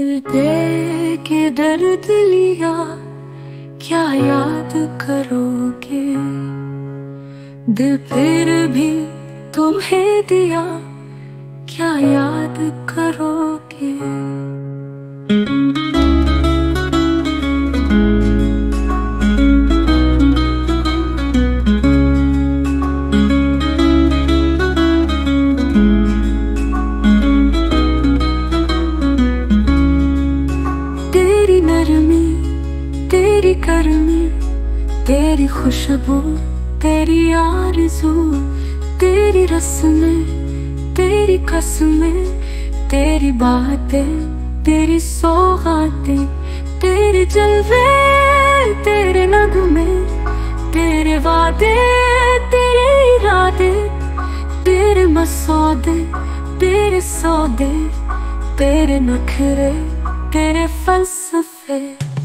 दिल दे के दर्द लिया, क्या याद करोगे? दिल फिर भी तुम्हें दिया, क्या याद करोगे? तेरी नरमी, तेरी गर्मी, तेरी खुशबू, तेरी आरज़ू, तेरी रस्में, तेरी कसमें, तेरी बातें, तेरी सौगातें, तेरे जलवे, तेरे नगमे, तेरे वादे, तेरे इरादे, तेरे मसौदे, तेरे सौदे, तेरे नखरे, तेरे फलसफे।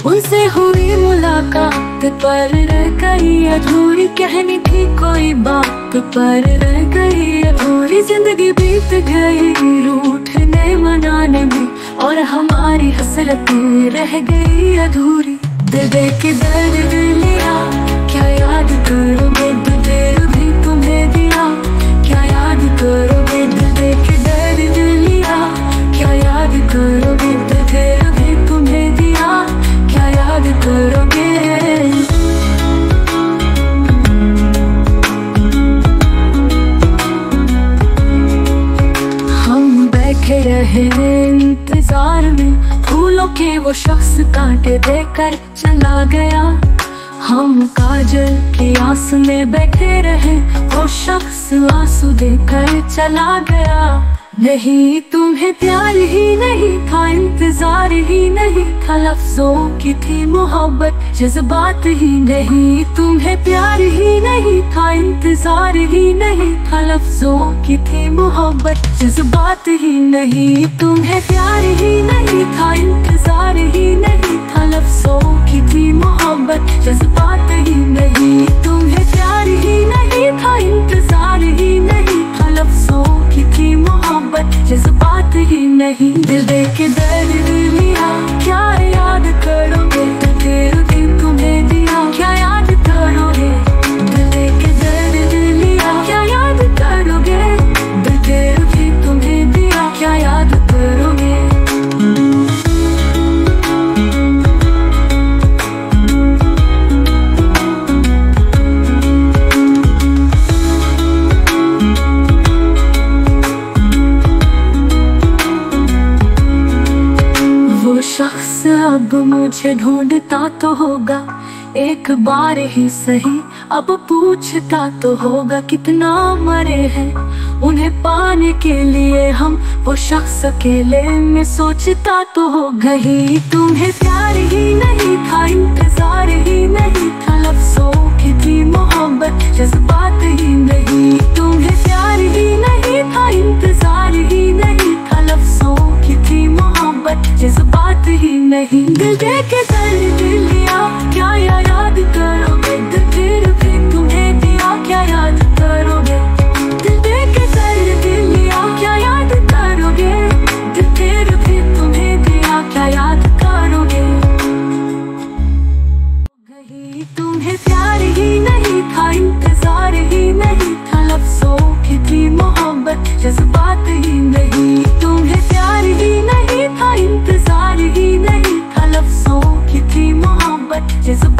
उनसे हुई मुलाकात पर रह गई अधूरी, कहनी थी कोई बात पर रह गई अधूरी। जिंदगी बीत गई रूठने मनाने में, और हमारी हसरतें रह गई अधूरी। दिल दे के दर्द लिया, क्या याद करोगे? दिल भी तुम्हें दिया, क्या याद करोगे? दिल दे के दर्द लिया, क्या याद करोगे? दिल भी तुम्हें दिया, क्या याद करोगे? हम बैठे रहे इंतजार में, फूलों के वो शख्स कांटे देकर चला गया। हम काजल की आस में बैठे रहे, वो शख्स आंसू देकर चला गया। नहीं तुम्हें प्यार ही नहीं था, इंतजार ही नहीं था, लफ्जों की थी मोहब्बत, जज्बात ही नहीं। तुम्हें प्यार ही नहीं था, इंतजार ही नहीं था, लफ्जों की थी मोहब्बत, जज्बात ही नहीं। तुम्हें प्यार ही नहीं था, इंतजार ही नहीं था, लफ्जों की थी मोहब्बत, जज्बात ही नहीं। तुम्हें प्यार ही नहीं था, इंतजार ही नहीं था, लफ्जों की थी मोहब्बत, जज्बात ही नहीं। दिल दे के दर्द लिया, क्या याद करोगे? दिल भी तुम्हें दिया, क्या याद करोगे? दिल दे के दर्द लिया, क्या याद करोगे? दिल भी तुम्हें दिया, क्या याद करोगे? शख्स अब मुझे ढूंढता तो होगा, एक बार ही सही अब पूछता तो होगा, कितना मरे हैं उन्हें पाने के लिए हम। वो शख्स अकेले में सोचता तो होगा ही। तुम्हें प्यार ही नहीं था, इंतजार ही नहीं था, लफ्जों की थी मोहब्बत, जज्बात ही नहीं। तुम्हें प्यार ही नहीं था, इंतजार ही नहीं था, लफ्जों की थी मोहब्बत, जज्बात ही नहीं। दिल दे के दर्द लिया, क्या याद करोगे? दिल भी तुम्हें दिया, क्या याद करोगे? दिल दे के दर्द लिया, क्या याद करोगे? दिल भी तुम्हें दिया, क्या याद करोगे? तुम्हें प्यार ही नहीं था, इंतजार ही नहीं था, लफ्जों की थी मोहब्बत, जज्बात ही नहीं। तुम्हें प्यार ही नहीं था, इंतजार ही नहीं था, लफ्जों की थी मोहब्बत, जज्बात